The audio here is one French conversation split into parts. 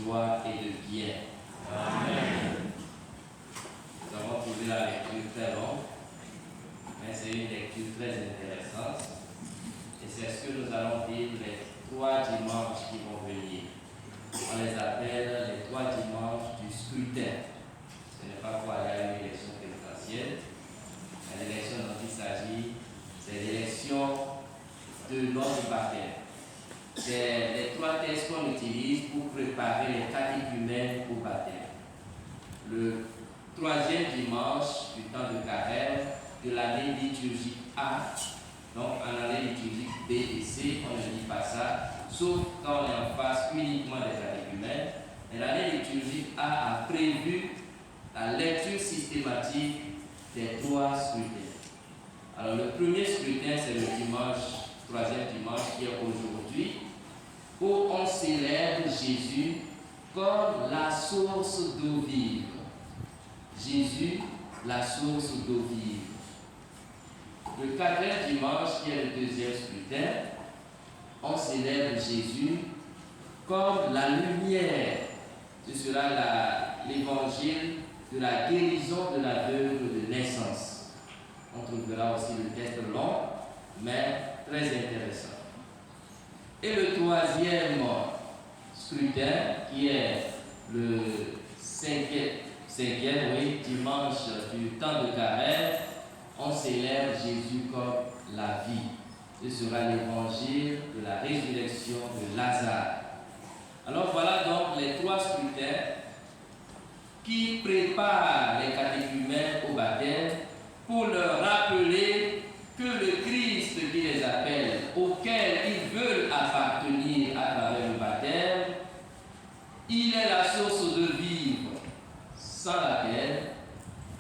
joie et de bien. Amen. Nous avons trouvé la lecture très longue, mais c'est une lecture très intéressante. Et c'est ce que nous allons vivre les 3 dimanches qui vont venir. On les appelle les 3 dimanches du scrutin. Ce n'est pas pour aller à une élection présidentielle. L'élection dont il s'agit, c'est l'élection de notre baptême. C'est les 3 textes qu'on utilise pour préparer les catéchumènes au baptême. Le 3e dimanche du temps de carême de l'année liturgique A, donc en année liturgique B et C, on ne dit pas ça, sauf quand on est en face uniquement des catéchumènes. Et l'année liturgique A a prévu la lecture systématique des 3 scrutins. Alors le premier scrutin, c'est le dimanche, 3e dimanche qui est aujourd'hui, où on célèbre Jésus comme la source d'eau vive. Jésus, la source d'eau vive. Le 4e dimanche, qui est le 2e scrutin, on célèbre Jésus comme la lumière. Ce sera l'évangile de la guérison de l'aveugle de naissance. On trouvera aussi le texte long, mais très intéressant. Et le 3e scrutin, qui est le 5e dimanche du temps de carême, on célèbre Jésus comme la vie. Ce sera l'évangile de la résurrection de Lazare. Alors voilà donc les 3 scrutins qui préparent les catéchumènes au baptême pour leur rappeler que le Christ qui les appelle, auquel ils veulent appartenir à travers le baptême, il est la source de vivre sans laquelle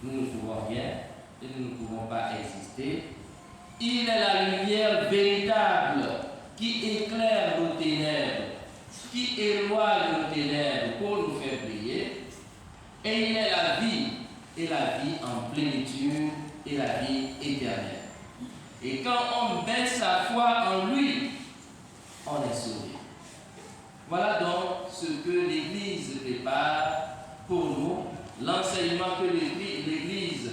nous ne pouvons rien et nous ne pouvons pas exister. Il est la lumière véritable qui éclaire nos ténèbres, qui éloigne nos ténèbres pour nous faire briller. Et il est la vie, et la vie en plénitude, et la vie éternelle. Et quand on met sa foi en lui, on est sauvé. Voilà donc ce que l'Église prépare pour nous, l'enseignement que l'Église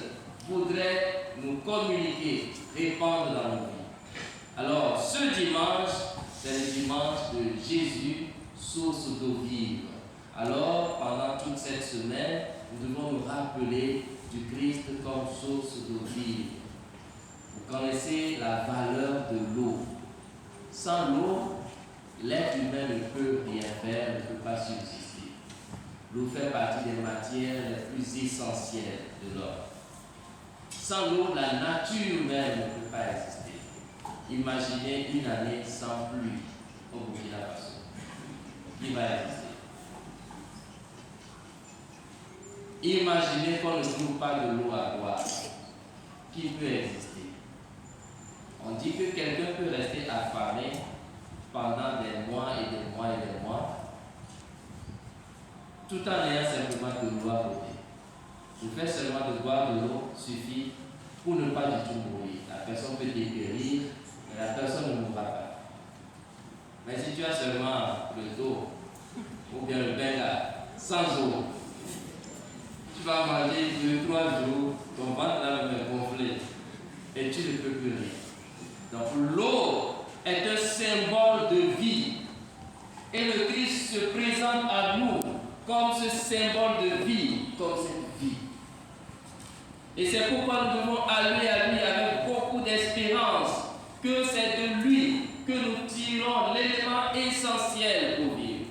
voudrait nous communiquer, répandre dans nos vies. Alors, ce dimanche, c'est le dimanche de Jésus, source d'eau vive. Alors, pendant toute cette semaine, nous devons nous rappeler du Christ comme source d'eau vive. Vous connaissez la valeur de l'eau. Sans l'eau, l'être humain ne peut rien faire, ne peut pas subsister. L'eau fait partie des matières les plus essentielles de l'homme. Sans l'eau, la nature même ne peut pas exister. Imaginez une année sans pluie au Burkina Faso. Qui va exister? Imaginez qu'on ne trouve pas de l'eau à boire. Qui peut exister? On dit que quelqu'un peut rester affamé pendant des mois et des mois et des mois, tout en ayant simplement de l'eau à côté. Le fait seulement de boire de l'eau suffit pour ne pas du tout mourir. La personne peut dépérir, mais la personne ne mourra pas. Mais si tu as seulement le dos, ou bien le bain là, sans eau, tu vas manger 2-3 jours, ton ventre là va gonfler, et tu ne peux plus rien. Donc l'eau est un symbole de vie. Et le Christ se présente à nous comme ce symbole de vie, comme cette vie. Et c'est pourquoi nous devons aller à lui avec beaucoup d'espérance, que c'est de lui que nous tirons l'élément essentiel pour vivre.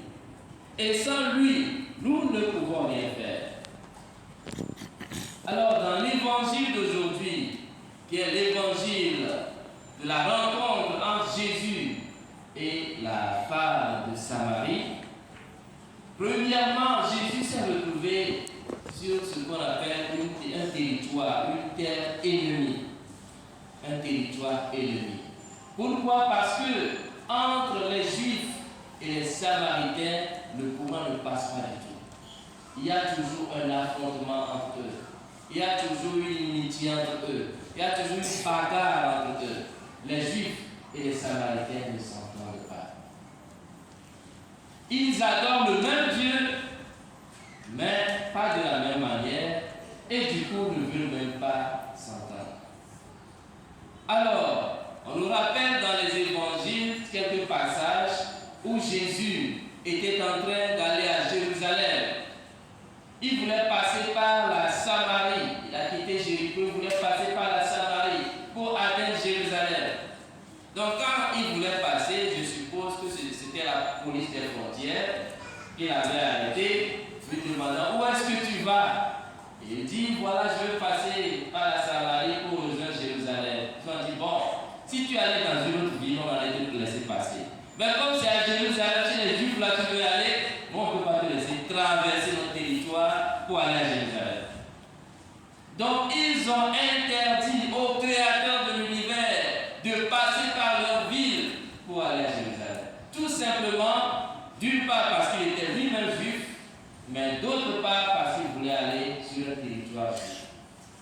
Et sans lui, nous ne pouvons rien faire. Alors dans l'évangile d'aujourd'hui, qui est l'évangile de la rencontre entre Jésus et la femme de Samarie, premièrement, Jésus s'est retrouvé sur ce qu'on appelle un territoire, une terre ennemie. Un territoire ennemi. Pourquoi? Parce que entre les Juifs et les Samaritains, le courant ne passe pas du tout. Il y a toujours un affrontement entre eux. Il y a toujours une inimitié entre eux. Il y a toujours une bagarre entre eux. Les Juifs et les Samaritains ne s'entendent pas. Ils adorent le même Dieu, mais pas de la même manière, et du coup ne veulent même pas s'entendre. Alors, on nous rappelle dans les évangiles quelques passages où Jésus était en train d'aller à Jérusalem. Il voulait passer par la Samarie. Il a quitté Jéricho, il voulait passer par la Samarie pour atteindre Jérusalem. Donc quand il voulait passer, je suppose que c'était la police des frontières qui l'avait arrêté, lui demandant où est-ce que tu vas? Et il dit voilà, je veux passer par la Samarie pour rejoindre Jérusalem. Ils ont dit bon, si tu allais dans une autre ville, on allait te laisser passer. Mais comme c'est à Jérusalem, chez les Juifs là tu veux aller, bon, on ne peut pas te laisser traverser notre territoire pour aller à Jérusalem. Donc ils ont interdit au Créateur de l'univers de passer par leur ville pour aller à Jérusalem. Tout simplement, d'une part parce qu'il était lui-même juif, mais d'autre part parce qu'il voulait aller sur le territoire juif.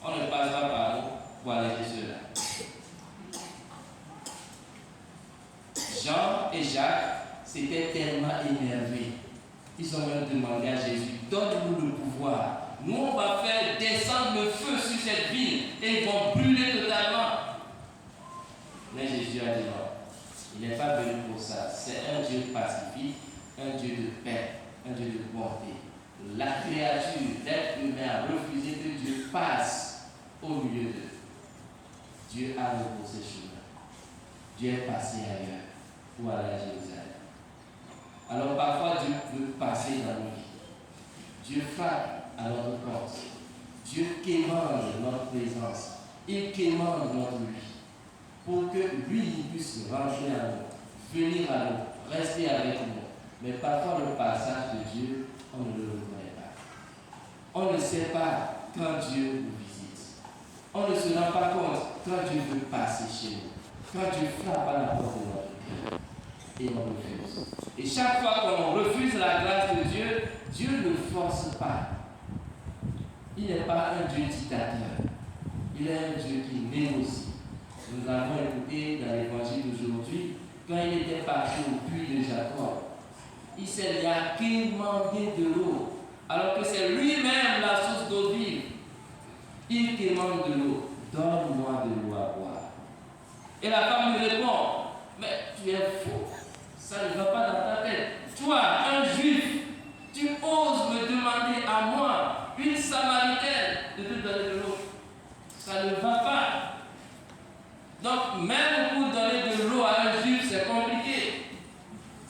On ne passe pas par où pour aller chez ceux-là. Jean et Jacques s'étaient tellement énervés. Ils ont même demandé à Jésus, donne-nous le pouvoir. Nous, on va faire descendre le feu sur cette ville et ils vont brûler totalement. Mais Jésus a dit non. Il n'est pas venu pour ça. C'est un Dieu pacifique, un Dieu de paix, un Dieu de bonté. La créature, l'être humain, a refusé que Dieu passe au milieu d'eux. Dieu a repoussé ses chemins. Dieu est passé ailleurs pour aller à Jérusalem. Alors parfois Dieu veut passer dans nos vies. Dieu frappe à notre porte. Dieu quémande notre présence. Il quémande notre vie. Pour que lui puisse rentrer à nous, venir à nous, rester avec nous. Mais parfois le passage de Dieu, on ne le reconnaît pas. On ne sait pas quand Dieu nous visite. On ne se rend pas compte quand Dieu veut passer chez nous. Quand Dieu frappe à la porte de notre cœur. Et on refuse. Et chaque fois qu'on refuse la grâce de Dieu, Dieu ne force pas. Il n'est pas un Dieu dictateur. Il est un Dieu qui négocie. Nous avons écouté dans l'évangile d'aujourd'hui, quand il était parti au puits de Jacob, il s'est quémandé de l'eau, alors que c'est lui-même la source d'eau vive. Il quémande de l'eau. Donne-moi de l'eau à boire. Et la femme lui répond, mais tu es fou. Ça ne va pas dans ta tête. Toi, un juif, tu oses me demander à moi, une samaritaine, de te donner de l'eau. Ça ne va pas. Donc, même pour donner de l'eau à un juif, c'est compliqué.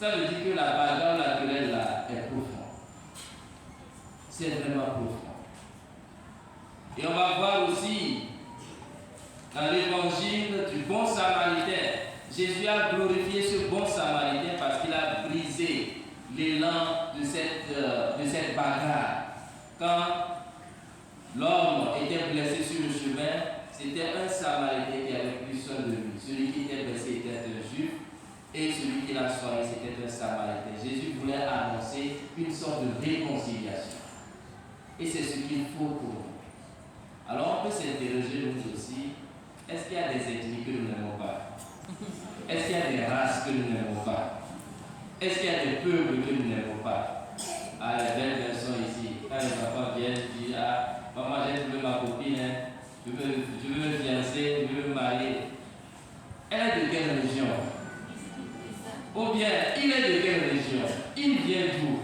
Ça veut dire que la bagarre, la querelle là, est profonde. C'est vraiment profond. Et on va voir aussi, dans l'évangile du bon samaritain, Jésus a glorifié ce bon samaritain parce qu'il a brisé l'élan de cette bagarre. Quand l'homme était blessé sur le chemin, c'était un samaritain qui avait pris soin de lui. Celui qui était blessé était un juif et celui qui l'a soigné, c'était un samaritain. Jésus voulait annoncer une sorte de réconciliation. Et c'est ce qu'il faut pour nous. Alors on peut s'interroger nous aussi, est-ce qu'il y a des ethnies que nous n'aimons pas? Est-ce qu'il y a des races que nous n'aimons pas? Est-ce qu'il y a des peuples que nous n'aimons pas? Ah, les belles personnes ici, quand les enfants viennent, disent, ah, maman, j'ai trouvé ma copine, hein. Je veux me fiancer, je veux me marier. Elle est de quelle religion? Ou bien, il est de quelle religion? Il vient d'où?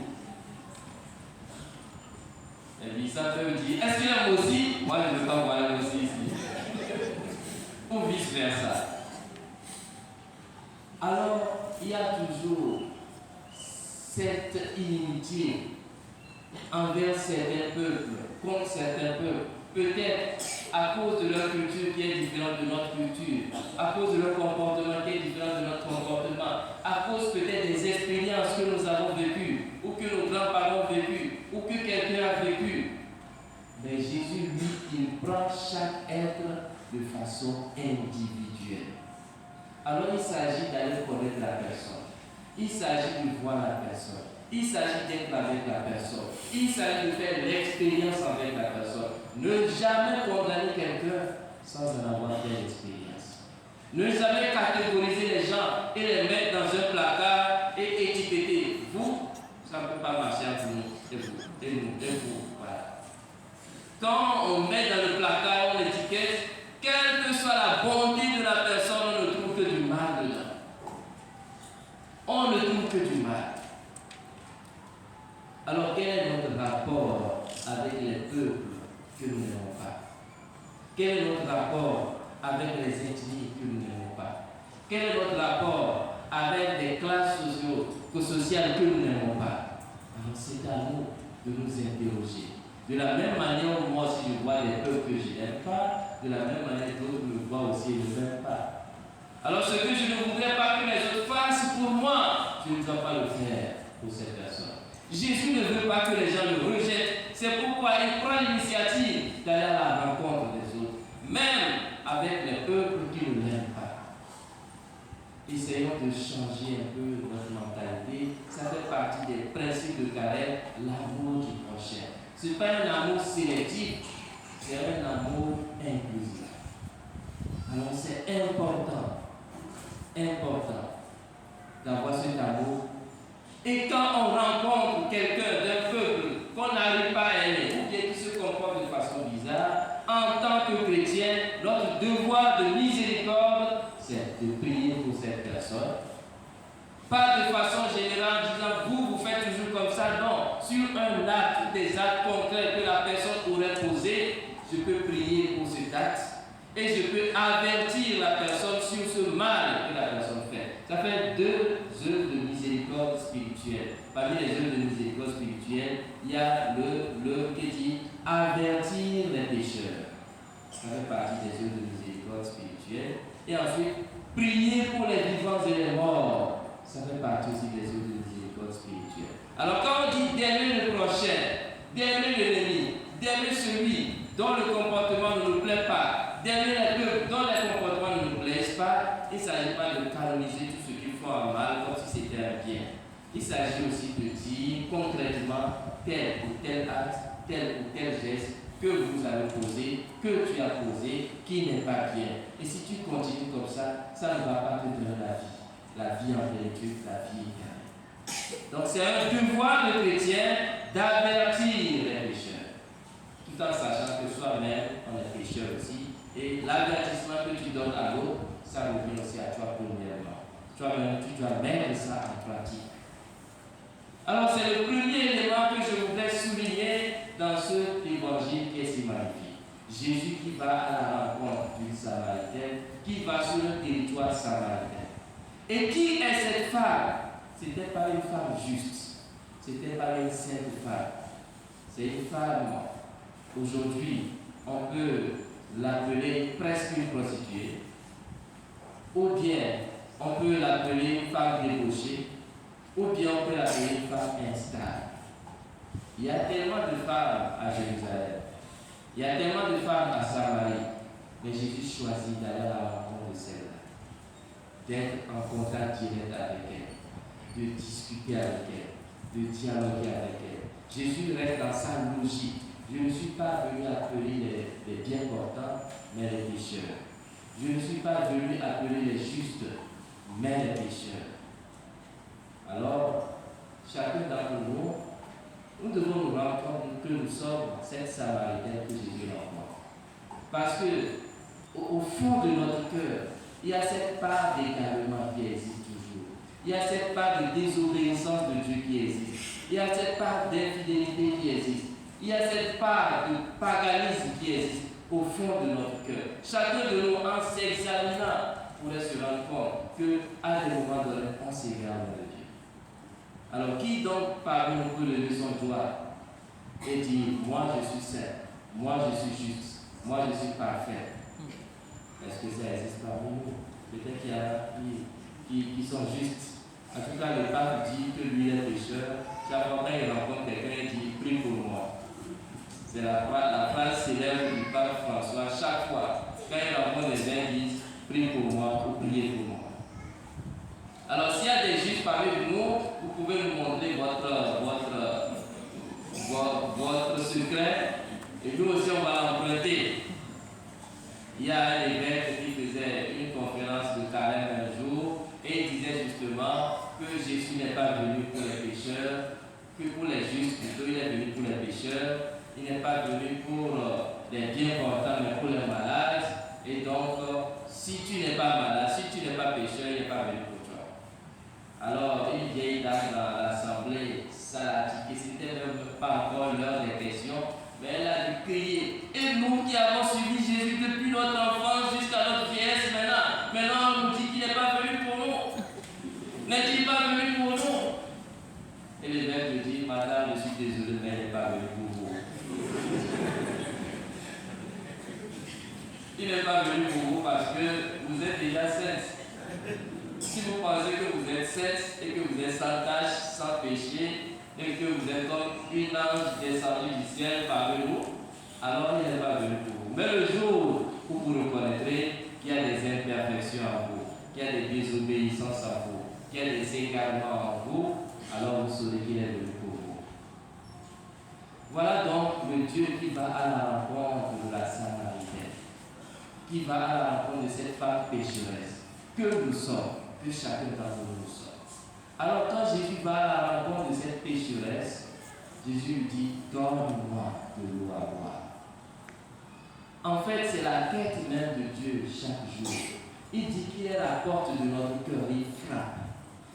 Et puis ça peut me dire, est-ce qu'il aime aussi? Moi, je ne veux pas voir elle aussi ici. Ou vice versa. Alors, il y a toujours cette inimitié envers certains peuples, contre certains peuples. Peut-être à cause de leur culture qui est différente de notre culture, à cause de leur comportement qui est différent de notre comportement, à cause peut-être des expériences que nous avons vécues, ou que nos grands-parents ont vécues, ou que quelqu'un a vécu. Mais Jésus, lui, il prend chaque être de façon individuelle. Alors il s'agit d'aller connaître la personne. Il s'agit de voir la personne. Il s'agit d'être avec la personne. Il s'agit de faire l'expérience avec la personne. Ne jamais condamner quelqu'un sans en avoir fait l'expérience. Ne jamais catégoriser les gens et les mettre dans un placard et étiqueter. Vous, ça ne peut pas marcher entre nous et vous. Voilà. Quand on met dans le placard l'étiquette, quelle que soit la bonté de la personne, on ne trouve que du mal dedans. On ne trouve que du mal. Alors quel est notre rapport avec les peuples que nous n'aimons pas? Quel est notre rapport avec les ethnies que nous n'aimons pas? Quel est notre rapport avec des classes sociales que nous n'aimons pas? Alors c'est à nous de nous interroger. De la même manière où moi aussi je vois des peuples que je n'aime pas, de la même manière d'autres me voient aussi et ne m'aiment pas. Alors ce que je ne voudrais pas que les autres fassent pour moi, je ne dois pas le faire pour cette personne. Jésus ne veut pas que les gens le rejettent. C'est pourquoi il prend l'initiative d'aller à la rencontre des autres, même avec les peuples qui ne l'aiment pas. Essayons de changer un peu notre mentalité. Ça fait partie des principes de Carême, l'amour du prochain. Ce n'est pas un amour sélectif, c'est un amour inclusif. Alors c'est important d'avoir cet amour. Et quand on rencontre quelqu'un d'un peuple qu'on n'arrive pas à aimer, ou bien qui se comporte de façon bizarre, en tant que chrétien, notre devoir de miséricorde, c'est de prier pour cette personne. Pas de façon générale en disant vous faites toujours comme ça, non. Sur un acte, des actes concrets que la personne aurait posé, je peux prier pour cet acte et je peux avertir la personne sur ce mal que la personne fait. Ça fait 2 œuvres de miséricorde spirituelle. Parmi les œuvres de miséricorde spirituelle, il y a le qui dit avertir les pécheurs. Ça fait partie des œuvres de miséricorde spirituelle. Et ensuite, prier pour les vivants et les morts. Ça fait partie aussi des œuvres de miséricorde spirituelle. Alors quand on dit d'aimer le prochain, d'aimer l'ennemi, d'aimer celui dont le comportement ne nous plaît pas, d'aimer les peuples dont les comportements ne nous plaisent pas, il ne s'agit pas de canoniser tout ce qu'ils font en mal comme si c'était un bien. Il s'agit aussi de dire concrètement tel ou tel acte, tel ou tel geste que vous avez posé, que tu as posé, qui n'est pas bien. Et si tu continues comme ça ne va pas te donner la vie en plénitude, la vie éternelle. Donc c'est un devoir de chrétien d'avertir les pécheurs, tout en sachant que soi-même on est pécheur aussi. Et l'avertissement que tu donnes à l'autre, ça revient aussi à toi premièrement. Toi-même, tu dois mettre ça en pratique. Alors c'est le premier élément que je voudrais souligner dans ce évangile qui est si magnifique. Jésus qui va à la rencontre d'une Samaritaine, qui va sur le territoire samaritain. Et qui est cette femme? Ce n'était pas une femme juste, c'était pas une sainte femme. C'est une femme, aujourd'hui, on peut l'appeler presque une prostituée, ou bien on peut l'appeler une femme débauchée, ou bien on peut l'appeler une femme instable. Il y a tellement de femmes à Jérusalem, il y a tellement de femmes à Samarie, mais Jésus choisit d'aller à la rencontre de celle-là, d'être en contact direct avec elle, de discuter avec elle, de dialoguer avec elle. Jésus reste dans sa logique. Je ne suis pas venu appeler les bien portants, mais les pécheurs. Je ne suis pas venu appeler les justes, mais les pécheurs. Alors, chacun d'entre nous devons nous rendre compte que nous sommes cette Samaritaine que Jésus rencontre. Parce que, au fond de notre cœur, il y a cette part d'égarement qui existe toujours. Il y a cette part de désobéissance de Dieu qui existe. Il y a cette part d'infidélité qui existe. Il y a cette part de paganisme qui existe au fond de notre cœur. Chacun de nous, en s'examinant, pourrait se rendre compte qu'à des moments donnés, on s'égare de Dieu. Alors, qui donc parmi nous peut lever son doigt et dire, moi je suis saint, moi je suis juste, moi je suis parfait? Est-ce que ça existe parmi nous? Peut-être qu'il y a qui sont justes. En tout cas, le pape dit que lui est pécheur. Chaque fois qu'il rencontre quelqu'un, il dit, prie pour moi. C'est la phrase célèbre du pape François. Chaque fois, quand il rencontre les gens, il dit, prie pour moi ou priez pour moi. Alors, s'il y a des justes parmi nous, vous pouvez nous montrer votre secret, et nous aussi on va l'emprunter. Il y a un évêque qui faisait une conférence de carême un jour, et il disait justement que Jésus n'est pas venu pour les pécheurs, que pour les justes, plutôt il est venu pour les pécheurs. Il n'est pas venu pour les bien portants, mais pour les malades. Et donc, si tu n'es pas malade, si tu n'es pas pécheur, il n'est pas venu pour toi. Alors, une vieille dame dans l'assemblée, ça l'a dit que c'était même pas encore l'heure des questions, mais elle a dû crier. Et nous qui avons suivi Jésus depuis notre enfance jusqu'à notre vieillesse, maintenant on nous dit qu'il n'est pas venu pour nous. N'est-il pas venu pour nous? Et l'évêque lui dit, madame, je suis désolé, mais il n'est pas venu pour vous. Il n'est pas venu pour vous parce que vous êtes déjà saints. Si vous pensez que vous êtes saints et que vous êtes sans tache, sans péché, et que vous êtes comme une ange descendu du ciel parmi vous, alors il n'est pas venu pour vous. Mais le jour où vous reconnaîtrez qu'il y a des imperfections en vous, qu'il y a des désobéissances en vous, qu'il y a des égarements en vous, alors vous saurez qu'il est venu pour vous. Voilà donc le Dieu qui va à la rencontre de la Samaritaine, qui va à la rencontre de cette femme pécheresse, que nous sommes, que chacun d'entre nous sommes. Alors quand Jésus va à la rencontre de cette pécheresse, Jésus lui dit, donne-moi de l'eau à boire. En fait, c'est la quête même de Dieu chaque jour. Il dit qu'il est à la porte de notre cœur, il frappe.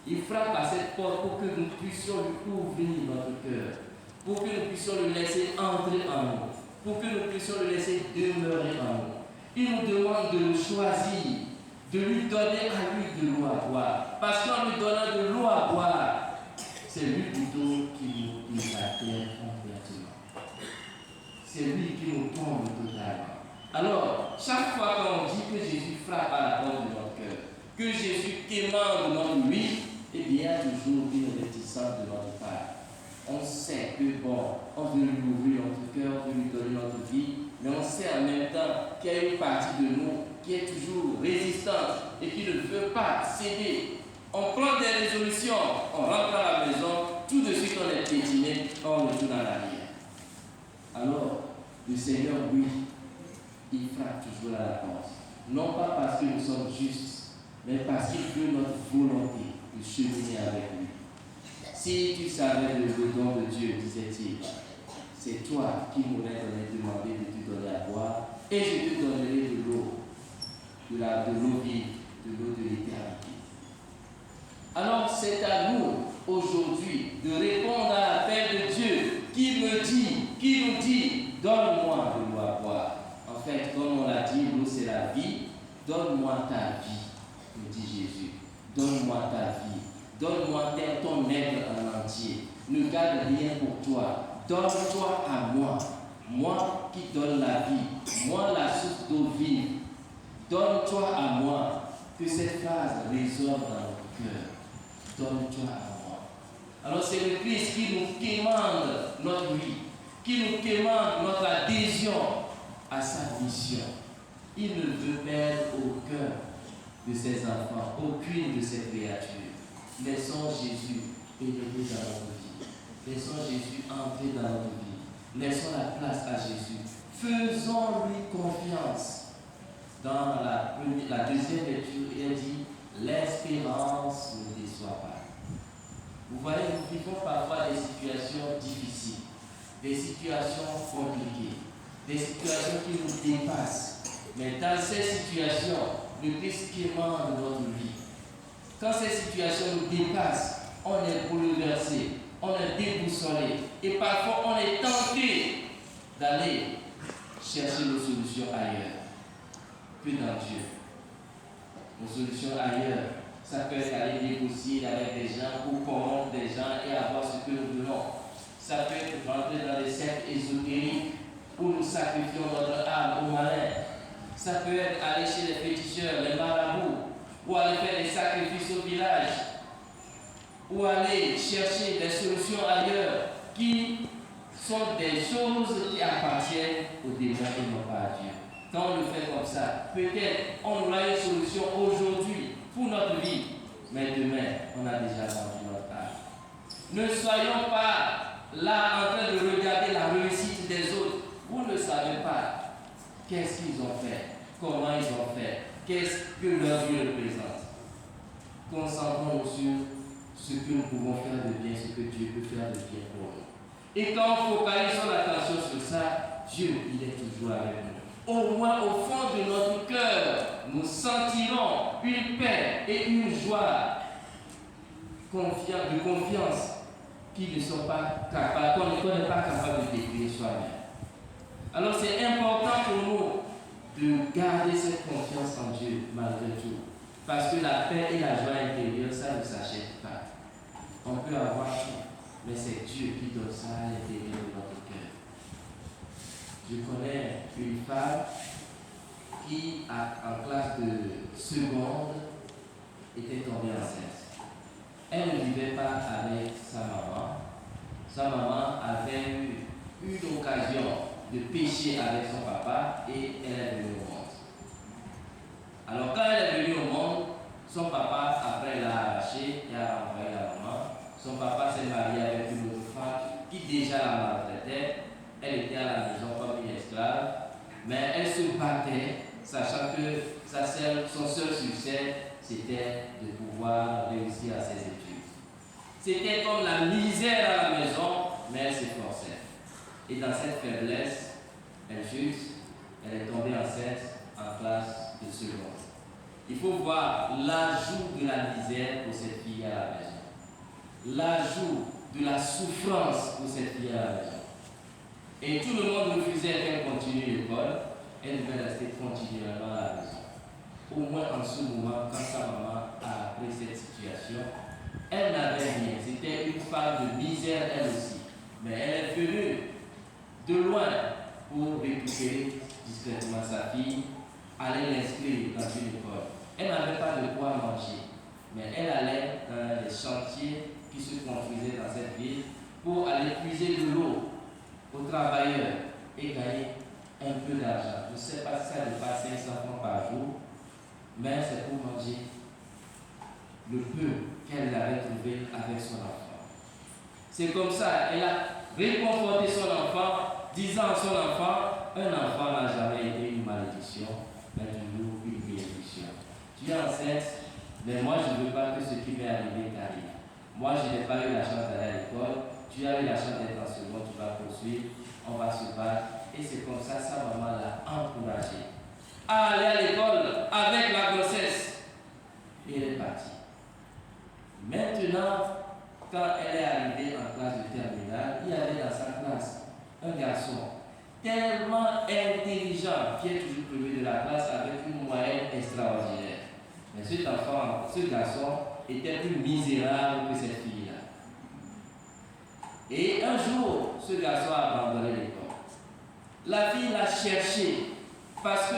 Il frappe à cette porte pour que nous puissions lui ouvrir notre cœur, pour que nous puissions le laisser entrer en nous, pour que nous puissions le laisser demeurer en nous. Il nous demande de le choisir, de lui donner à lui de l'eau à boire. Parce qu'en lui donnant de l'eau à boire, c'est lui plutôt qui nous plie la terre complètement. C'est lui qui nous tombe totalement. Alors, chaque fois qu'on dit que Jésus frappe à la porte de notre cœur, que Jésus quémande dans lui, eh bien, il y a toujours une réticence de notre part. On sait que bon, on veut lui ouvrir notre cœur, on veut lui donner notre vie, mais on sait en même temps qu'il y a une partie de nous qui est toujours résistante et qui ne veut pas céder. On prend des résolutions, on rentre à la maison, tout de suite on est piétiné, on retourne à l'arrière. Alors, le Seigneur, oui, il frappe toujours à la porte. Non pas parce que nous sommes justes, mais parce qu'il veut notre volonté de cheminer avec lui. Si tu savais le don de Dieu, disait-il, c'est toi qui m'aurais demandé de te donner à boire, et je te donnerai de l'eau, de l'eau vive, de l'eau de l'éternité. Alors c'est à nous aujourd'hui de répondre à l'appel de Dieu qui nous dit, donne-moi de l'eau à boire. En fait, comme on l'a dit, l'eau c'est la vie, donne-moi ta vie, nous dit Jésus. Donne-moi ta vie, donne-moi ton être en entier. Ne garde rien pour toi. Donne-toi à moi, moi qui donne la vie, moi la source d'eau vive. Donne-toi à moi, que cette phrase résonne dans notre cœur. Donne-toi à moi. Alors c'est le Christ qui nous quémande notre vie, qui nous quémande notre adhésion à sa mission. Il ne veut perdre aucun de ses enfants, aucune de ses créatures. Laissons Jésus pénétrer dans notre vie. Laissons Jésus entrer dans notre vie. Laissons la place à Jésus. Faisons-lui confiance. Dans la deuxième lecture, il dit « L'espérance ne déçoit pas ». Vous voyez, nous vivons parfois des situations difficiles, des situations compliquées, des situations qui nous dépassent. Mais dans ces situations, le Christ quémande notre vie. Quand ces situations nous dépassent, on est bouleversé, on est déboussolé et parfois on est tenté d'aller chercher nos solutions ailleurs que dans Dieu. Nos solutions ailleurs, ça peut être aller négocier avec des gens ou corrompre des gens et avoir ce que nous voulons. Ça peut être rentrer dans des sectes ésotériques où nous sacrifions notre âme au malin. Ça peut être aller chez les féticheurs, les marabouts, ou aller faire des sacrifices au village, ou aller chercher des solutions ailleurs qui sont des choses qui appartiennent aux démons et non pas à Dieu. Quand on le fait comme ça, peut-être on aura une solution aujourd'hui pour notre vie, mais demain, on a déjà vendu notre âme. Ne soyons pas là en train de regarder la réussite des autres. Vous ne savez pas qu'est-ce qu'ils ont fait, comment ils ont fait, qu'est-ce que leur vie représente. Concentrons-nous sur ce que nous pouvons faire de bien, ce que que Dieu peut faire de bien pour nous. Et quand on focalise son attention sur ça, Dieu, il est toujours avec nous. Au moins au fond de notre cœur, nous sentirons une paix et une joie de confiance qui ne sont pas capables, qu'on n'est pas capable de décrire soi-même. Alors c'est important pour nous de garder cette confiance en Dieu malgré tout. Parce que la paix et la joie intérieure, ça ne s'achète pas. On peut avoir tout, mais c'est Dieu qui donne ça à l'intérieur de notre cœur. Je connais une femme qui, en classe de seconde, était tombée enceinte. Elle ne vivait pas avec sa maman. Sa maman avait eu une occasion de pécher avec son papa et elle est venue au monde. Alors quand elle est venue au monde, son papa, après l'a arrachée et a envoyé la maman. Son papa s'est marié avec une autre femme qui déjà la maltraitait. Elle était à la maison comme une esclave, mais elle se battait, sachant que son seul succès, c'était de pouvoir réussir à ses études. C'était comme la misère à la maison, mais elle s'efforçait. Et dans cette faiblesse, elle chute, elle est tombée enceinte en classe de seconde. Il faut voir l'ajout de la misère pour cette fille à la maison. L'ajout de la souffrance pour cette fille à la maison. Et tout le monde refusait qu'elle continue l'école. Elle devait rester continuellement à la maison. Au moins en ce moment, quand sa maman a appris cette situation, elle n'avait rien. C'était une femme de misère elle aussi. Mais elle est venue de loin pour récupérer discrètement sa fille, aller l'inscrire dans une école. Elle n'avait pas de quoi manger, mais elle allait dans les chantiers qui se construisaient dans cette ville pour aller puiser de l'eau aux travailleurs et gagner un peu d'argent. Je ne sais pas si ça dépasse 500 francs par jour, mais c'est pour manger le peu qu'elle avait trouvé avec son enfant. C'est comme ça, elle a réconforté son enfant, disant à son enfant, un enfant n'a jamais été une malédiction, mais toujours une bénédiction. Tu es enceinte, mais moi je ne veux pas que ce qui m'est arrivé t'arrive. Moi je n'ai pas eu la chance d'aller à l'école, tu as eu la chance d'être en seconde, tu vas poursuivre, on va se battre. Et c'est comme ça, sa maman l'a encouragée à aller à l'école avec la grossesse. Et elle est partie. Maintenant, quand elle est arrivée en classe de terminale, il y avait dans sa classe un garçon tellement intelligent, qui est toujours premier de la classe avec une moyenne extraordinaire. Mais ce garçon était plus misérable que cette fille-là. Et un jour, ce garçon a abandonné l'école. La fille l'a cherché parce que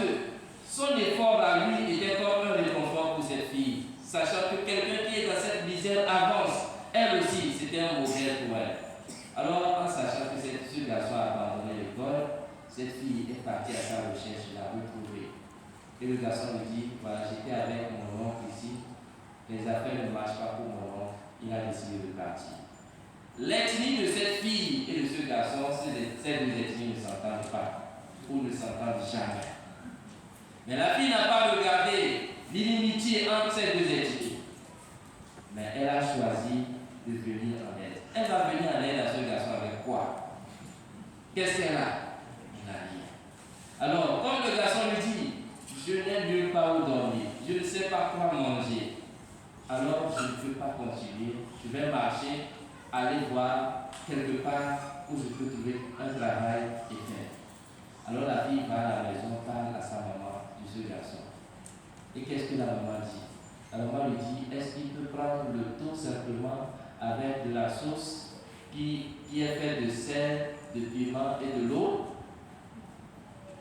son effort à lui était comme un réconfort pour cette fille, sachant que quelqu'un qui est dans cette misère avance. Elle aussi, c'était un modèle pour elle. Alors, en sachant que ce garçon a abandonné l'école, cette fille est partie à sa recherche, l'a retrouvée. Et le garçon lui dit, voilà, j'étais avec mon oncle ici, les affaires ne marchent pas pour mon oncle, il a décidé de partir. L'ethnie de cette fille et de ce garçon, ces deux ethnies ne s'entendent pas, ou ne s'entendent jamais. Mais la fille n'a pas regardé l'inimitié entre ces deux ethnies. Mais elle a choisi de venir en aide. Elle va venir en aide à ce garçon avec quoi? Qu'est-ce qu'elle a? Elle n'a rien. Alors, comme le garçon lui dit, je n'ai nulle part où dormir, je ne sais pas quoi manger, alors je ne peux pas continuer, je vais marcher, aller voir quelque part où je peux trouver un travail et faire. Alors la fille va à la maison, parle à sa maman de ce garçon. Et qu'est-ce que la maman dit? La maman lui dit, est-ce qu'il peut prendre le tout simplement avec de la sauce qui est faite de sel, de piment et de l'eau?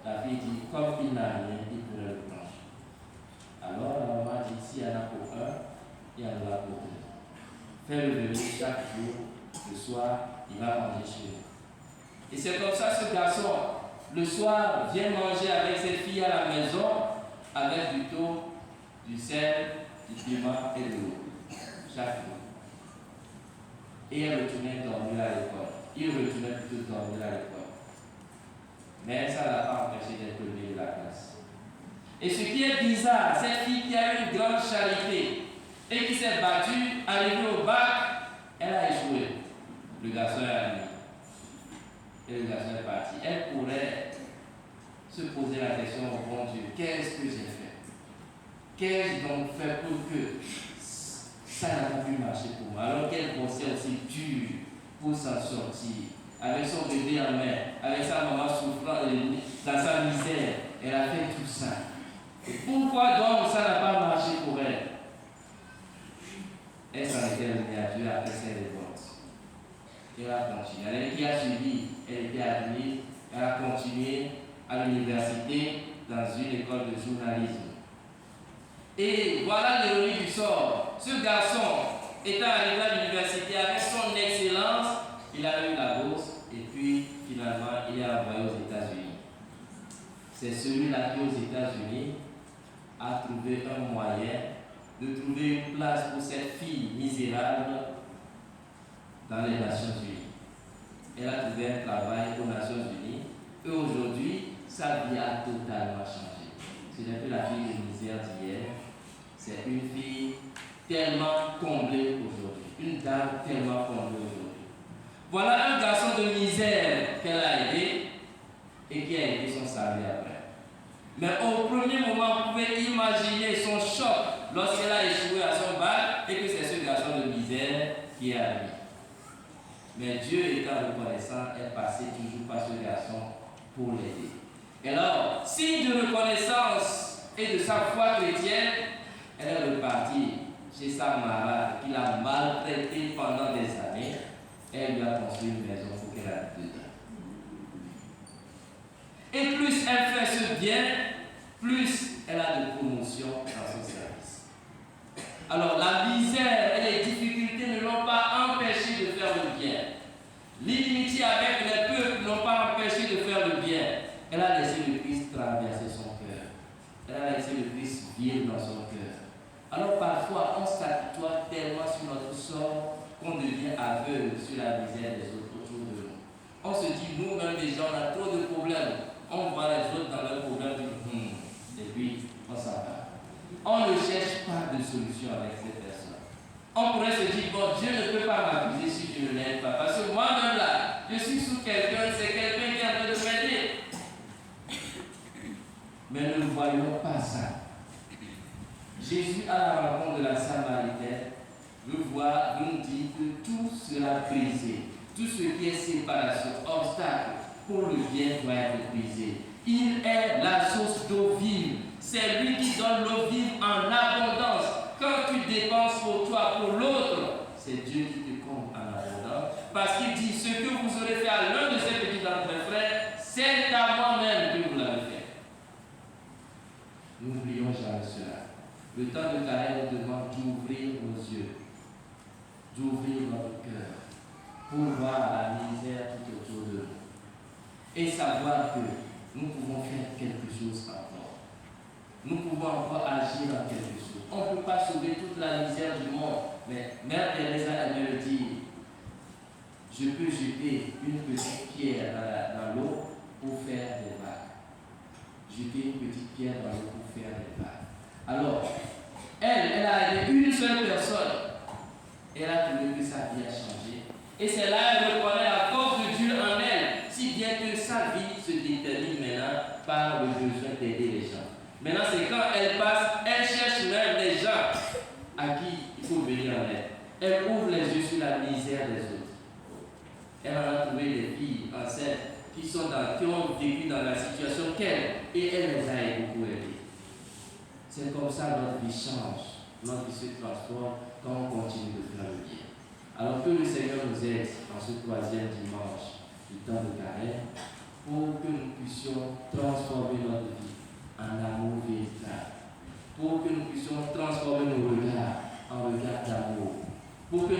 La fille dit, comme il n'a rien, il pourrait le prendre. Alors la maman dit, s'il y en a pour un, il y en aura pour deux. Fais-le venir chaque jour, le soir, il va manger chez nous. Et c'est comme ça ce garçon, le soir, vient manger avec cette fille à la maison, avec du thau, du sel, du piment et de l'eau. Chaque jour. Et elle retournait dormir à l'école. Il retournait plutôt dormir à l'école. Mais ça ne l'a pas empêché d'être premier de la classe. Et ce qui est bizarre, cette fille qui a eu une grande charité et qui s'est battue, arrivée au bac, elle a échoué. le garçon est arrivé. Et le garçon est parti. Elle pourrait se poser la question au bon Dieu, qu'est-ce que j'ai fait? Qu'ai-je donc fait pour que ça n'a pas pu marcher pour moi? Alors qu'elle bossait aussi dur pour s'en sortir, avec son bébé en main, avec sa maman souffrant dans sa misère, elle a fait tout ça. Et pourquoi donc ça n'a pas marché pour elle? Elle s'en était revenue à Dieu après ses révoltes. Elle a continué. Elle qui a suivi, elle était admise, elle a continué à l'université dans une école de journalisme. Et voilà l'ironie du sort. Ce garçon, étant arrivé à l'université avec son excellence, il a eu la bourse et puis finalement il est envoyé aux États-Unis. C'est celui-là qui, aux États-Unis, a trouvé un moyen de trouver une place pour cette fille misérable dans les Nations Unies. Elle a trouvé un travail aux Nations Unies et aujourd'hui, sa vie a totalement changé. Ce n'est plus la fille de misère d'hier, c'est une fille tellement comblée aujourd'hui, une dame tellement comblée aujourd'hui. Voilà un garçon de misère qu'elle a aidé et qui a aidé son salut après. Mais au premier moment, vous pouvez imaginer son choc lorsqu'elle a échoué à son bac et que c'est ce garçon de misère qui est arrivé. Mais Dieu étant reconnaissant, elle passait toujours par ce garçon pour l'aider. Et alors, signe de reconnaissance et de sa foi chrétienne, elle est repartie chez sa marade qui l'a maltraitée pendant des années. Elle lui a construit une maison pour qu'elle habite dedans. Et plus elle fait ce bien, plus elle a de promotion dans son service. Alors la misère et les difficultés ne l'ont pas empêché de faire le bien. L'inimitié avec les peuples ne l'ont pas empêché de faire le bien. Elle a laissé le Christ traverser son cœur. Elle a laissé le Christ vivre dans son cœur. Alors parfois on s'apitoie tellement sur notre sort qu'on devient aveugle sur la misère des autres autour de nous. On se dit nous-mêmes déjà on a trop de problèmes. On voit les autres dans leurs problèmes et puis on s'en va. On ne cherche pas de solution avec ces personnes. On pourrait se dire, bon, Dieu ne peut pas m'accuser si je ne l'aide pas. Parce que moi-même là, je suis sous quelqu'un, c'est quelqu'un qui est en train de m'aider. Mais ne voyons pas ça. Jésus, à la rencontre de la Samaritaine, nous dit que tout sera brisé. Tout ce qui est séparation, obstacle, pour le bien doit être brisé. Il est la source d'eau vive. C'est lui qui donne l'eau vive en abondance. Quand tu dépenses pour toi, pour l'autre, c'est Dieu qui te compte en abondance. Parce qu'il dit, ce que vous aurez fait à l'un de ces petits d'entre mes frères, c'est à moi-même que vous l'avez fait. N'oublions jamais cela. Le temps de carême nous demande d'ouvrir nos yeux, d'ouvrir notre cœur, pour voir la misère tout autour de nous. Et savoir que nous pouvons faire quelque chose encore. Nous pouvons encore agir dans quelque chose. On ne peut pas sauver toute la misère du monde, mais Mère Teresa aimait le dire. Je peux jeter une petite pierre dans l'eau pour faire des vagues. Jeter une petite pierre dans l'eau pour faire des vagues. Alors, elle a aidé une seule personne. Elle a trouvé que sa vie a changé. Et c'est là qu'elle reconnaît la force de Dieu en elle, si bien que sa vie se détermine maintenant par le besoin d'aider les gens. Maintenant, c'est quand elle passe, elle cherche même les gens à qui il faut venir en aide. Elle ouvre les yeux sur la misère des autres. Elle en a trouvé des filles enceintes qui ont vécu dans la situation qu'elle, et elle les a beaucoup aidées. C'est comme ça que notre vie change, notre vie se transforme quand on continue de faire le bien. Alors que le Seigneur nous aide en ce troisième dimanche du temps de carême pour que nous puissions transformer notre vie en amour véritable, pour que nous puissions transformer nos regards en regards d'amour, pour que